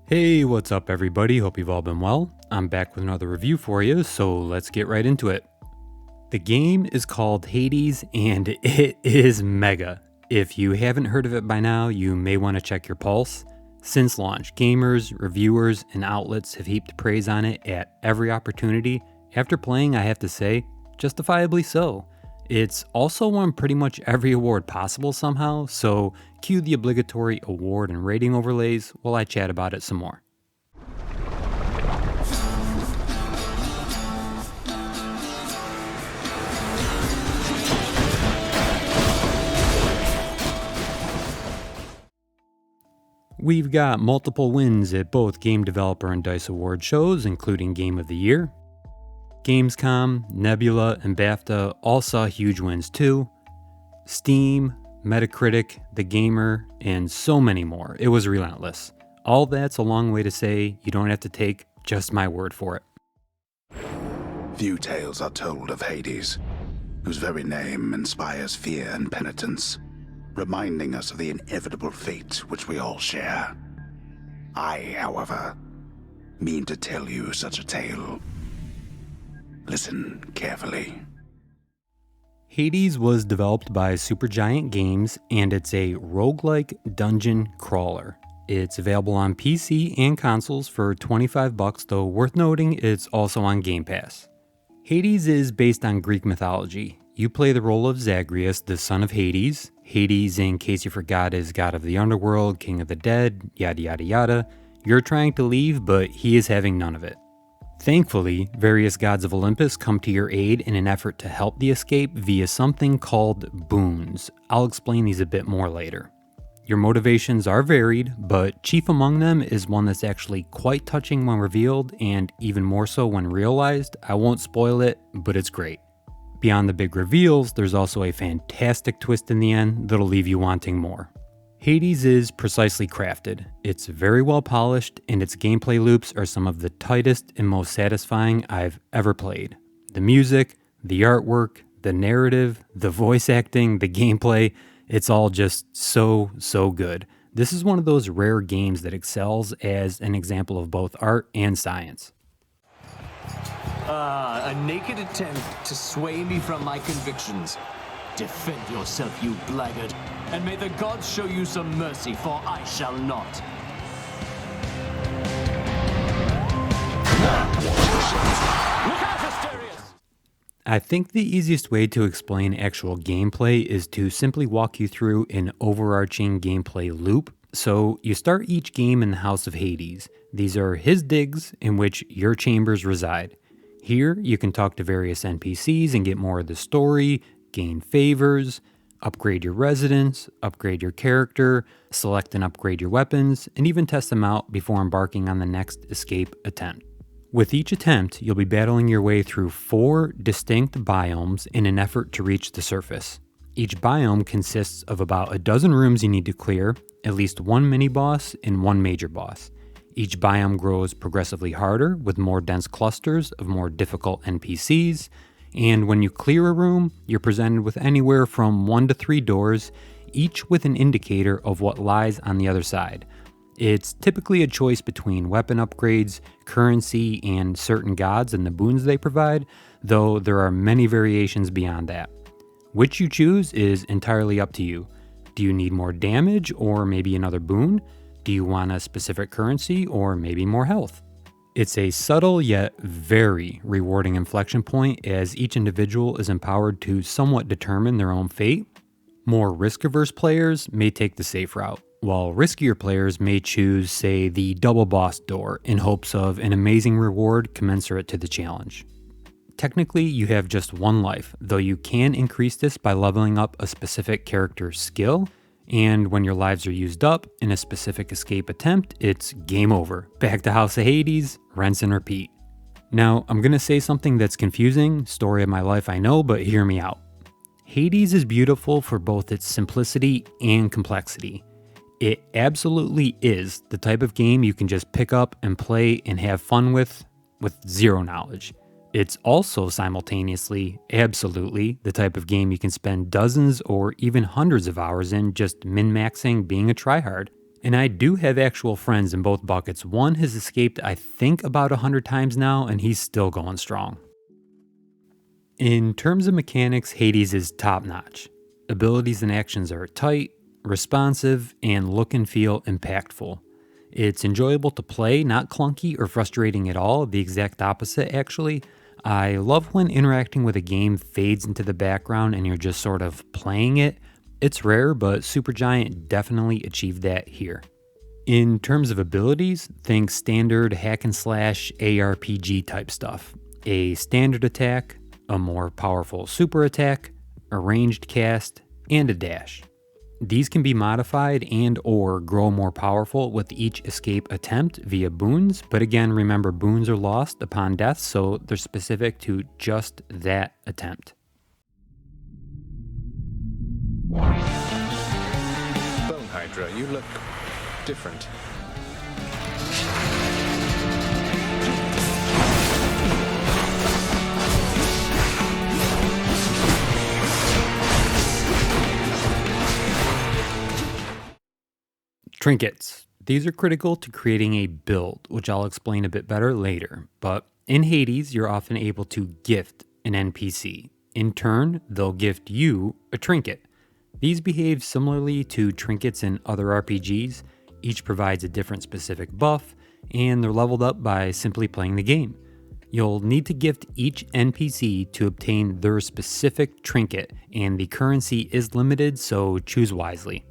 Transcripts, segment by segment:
Hey, what's up everybody? Hope you've all been well. I'm back with another review for you, so let's get right into it. The game is called Hades and it is mega. If you haven't heard of it by now, you may want to check your pulse. Since launch, gamers, reviewers, and outlets have heaped praise on it at every opportunity. After playing, I have to say, justifiably so. It's also won pretty much every award possible somehow, so cue the obligatory award and rating overlays while I chat about it some more. We've got multiple wins at both Game Developer and DICE Award shows, including Game of the Year. Gamescom, Nebula, and BAFTA all saw huge wins too. Steam, Metacritic, The Gamer, and so many more. It was relentless. All that's a long way to say you don't have to take just my word for it. Few tales are told of Hades, whose very name inspires fear and penitence, reminding us of the inevitable fate which we all share. I, however, mean to tell you such a tale. Listen carefully. Hades was developed by Supergiant Games, and it's a roguelike dungeon crawler. It's available on PC and consoles for $25, though worth noting it's also on Game Pass. Hades is based on Greek mythology. You play the role of Zagreus, the son of Hades. Hades, in case you forgot, is god of the underworld, king of the dead, yada yada yada. You're trying to leave, but he is having none of it. Thankfully, various gods of Olympus come to your aid in an effort to help the escape via something called Boons. I'll explain these a bit more later. Your motivations are varied, but chief among them is one that's actually quite touching when revealed, and even more so when realized. I won't spoil it, but it's great. Beyond the big reveals, there's also a fantastic twist in the end that'll leave you wanting more. Hades is precisely crafted. It's very well polished, and its gameplay loops are some of the tightest and most satisfying I've ever played. The music, the artwork, the narrative, the voice acting, the gameplay, it's all just so good. This is one of those rare games that excels as an example of both art and science. A naked attempt to sway me from my convictions. Defend yourself, you blackguard, and may the gods show you some mercy, for I shall not. Look out, Asterius! I think the easiest way to explain actual gameplay is to simply walk you through an overarching gameplay loop. So you start each game in the House of Hades. These are his digs in which your chambers reside. Here, you can talk to various NPCs and get more of the story, gain favors, upgrade your residence, upgrade your character, select and upgrade your weapons, and even test them out before embarking on the next escape attempt. With each attempt, you'll be battling your way through 4 distinct biomes in an effort to reach the surface. Each biome consists of about a dozen rooms you need to clear, at least 1 mini-boss and 1 major boss. Each biome grows progressively harder with more dense clusters of more difficult NPCs, and when you clear a room, you're presented with anywhere from 1 to 3 doors, each with an indicator of what lies on the other side. It's typically a choice between weapon upgrades, currency, and certain gods and the boons they provide, though there are many variations beyond that. Which you choose is entirely up to you. Do you need more damage or maybe another boon? Do you want a specific currency or maybe more health? It's a subtle yet very rewarding inflection point as each individual is empowered to somewhat determine their own fate. More risk-averse players may take the safe route, while riskier players may choose, say, the double boss door in hopes of an amazing reward commensurate to the challenge. Technically, you have just 1 life, though you can increase this by leveling up a specific character's skill, and when your lives are used up in a specific escape attempt, it's game over. Back to House of Hades, rinse and repeat. Now, I'm gonna say something that's confusing, story of my life I know, but hear me out. Hades is beautiful for both its simplicity and complexity. It absolutely is the type of game you can just pick up and play and have fun with zero knowledge. It's also simultaneously, absolutely, the type of game you can spend dozens or even hundreds of hours in just min-maxing being a tryhard. And I do have actual friends in both buckets. One has escaped, I think, about 100 times now, and he's still going strong. In terms of mechanics, Hades is top notch. Abilities and actions are tight, responsive, and look and feel impactful. It's enjoyable to play, not clunky or frustrating at all, the exact opposite actually. I love when interacting with a game fades into the background and you're just sort of playing it. It's rare, but Supergiant definitely achieved that here. In terms of abilities, think standard hack and slash ARPG type stuff. A standard attack, a more powerful super attack, a ranged cast, and a dash. These can be modified and or grow more powerful with each escape attempt via boons, but again, remember boons are lost upon death, so they're specific to just that attempt. Bone Hydra, you look different. Trinkets. These are critical to creating a build, which I'll explain a bit better later. But in Hades, you're often able to gift an NPC. In turn, they'll gift you a trinket. These behave similarly to trinkets in other RPGs. Each provides a different specific buff, and they're leveled up by simply playing the game. You'll need to gift each NPC to obtain their specific trinket, and the currency is limited, so choose wisely.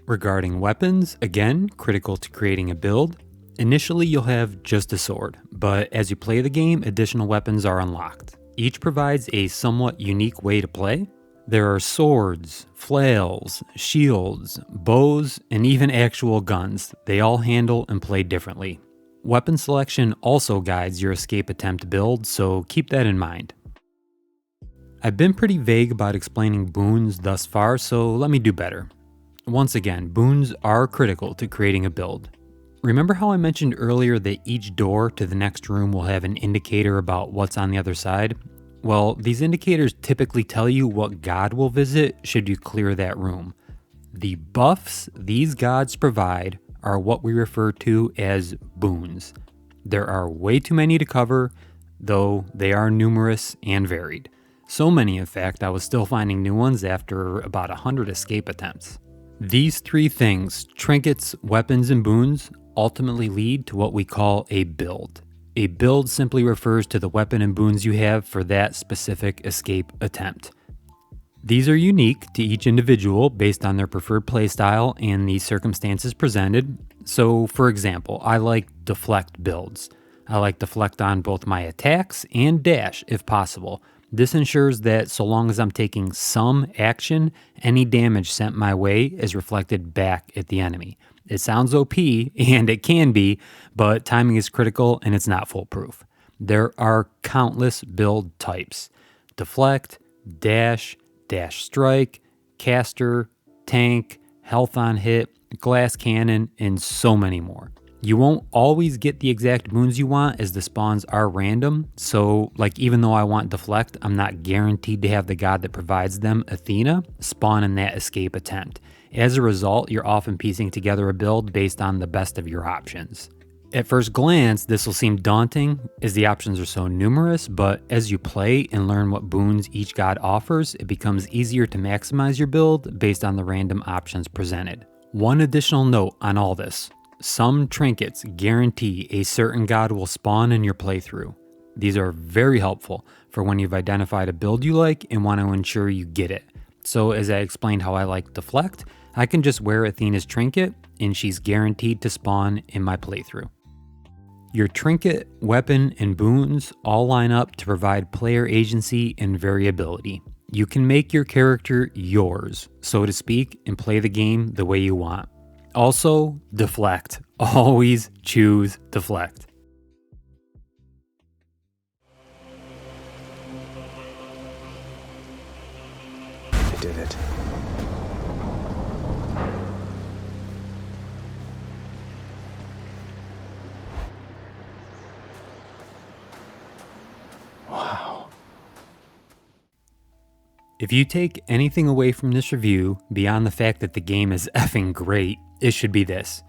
Regarding weapons, again, critical to creating a build. Initially, you'll have just a sword, but as you play the game, additional weapons are unlocked. Each provides a somewhat unique way to play. There are swords, flails, shields, bows, and even actual guns. They all handle and play differently. Weapon selection also guides your escape attempt build, so keep that in mind. I've been pretty vague about explaining boons thus far, so let me do better. Once again, boons are critical to creating a build. Remember how I mentioned earlier that each door to the next room will have an indicator about what's on the other side? Well, these indicators typically tell you what god will visit should you clear that room. The buffs these gods provide are what we refer to as boons. There are way too many to cover, though they are numerous and varied. So many, in fact, I was still finding new ones after about 100 escape attempts. These three things, trinkets, weapons, and boons, ultimately lead to what we call a build. A build simply refers to the weapon and boons you have for that specific escape attempt. These are unique to each individual based on their preferred playstyle and the circumstances presented. So, for example, I like deflect builds. I like deflect on both my attacks and dash if possible. This ensures that so long as I'm taking some action, any damage sent my way is reflected back at the enemy. It sounds OP, and it can be, but timing is critical and it's not foolproof. There are countless build types: deflect, dash, dash strike, caster, tank, health on hit, glass cannon, and so many more. You won't always get the exact boons you want as the spawns are random, so even though I want deflect, I'm not guaranteed to have the god that provides them, Athena, spawn in that escape attempt. As a result, you're often piecing together a build based on the best of your options. At first glance, this will seem daunting as the options are so numerous, but as you play and learn what boons each god offers, it becomes easier to maximize your build based on the random options presented. One additional note on all this: some trinkets guarantee a certain god will spawn in your playthrough. These are very helpful for when you've identified a build you like and want to ensure you get it. So as I explained how I like deflect, I can just wear Athena's trinket and she's guaranteed to spawn in my playthrough. Your trinket, weapon, and boons all line up to provide player agency and variability. You can make your character yours, so to speak, and play the game the way you want. Also, deflect. Always choose deflect. I did it. Wow. If you take anything away from this review beyond the fact that the game is effing great, it should be this.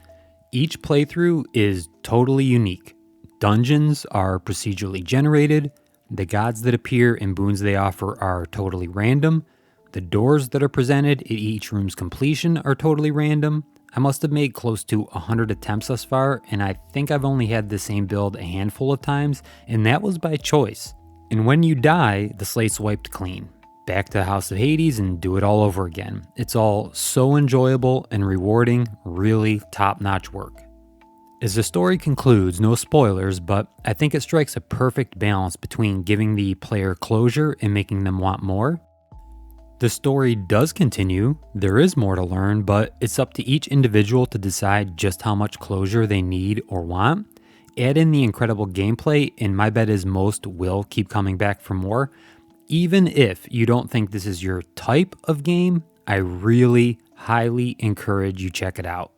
Each playthrough is totally unique. Dungeons are procedurally generated, the gods that appear and boons they offer are totally random, the doors that are presented at each room's completion are totally random. I must have made close to 100 attempts thus far, and I think I've only had the same build a handful of times, and that was by choice. And when you die, the slate's wiped clean. Back to the House of Hades and do it all over again. It's all so enjoyable and rewarding, really top-notch work. As the story concludes, no spoilers, but I think it strikes a perfect balance between giving the player closure and making them want more. The story does continue, there is more to learn, but it's up to each individual to decide just how much closure they need or want. Add in the incredible gameplay, and my bet is most will keep coming back for more. Even if you don't think this is your type of game, I really highly encourage you check it out.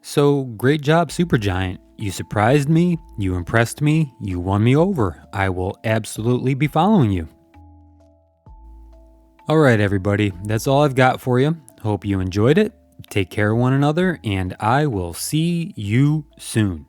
So great job, Supergiant. You surprised me, you impressed me, you won me over. I will absolutely be following you. Alright everybody, that's all I've got for you. Hope you enjoyed it. Take care of one another, and I will see you soon.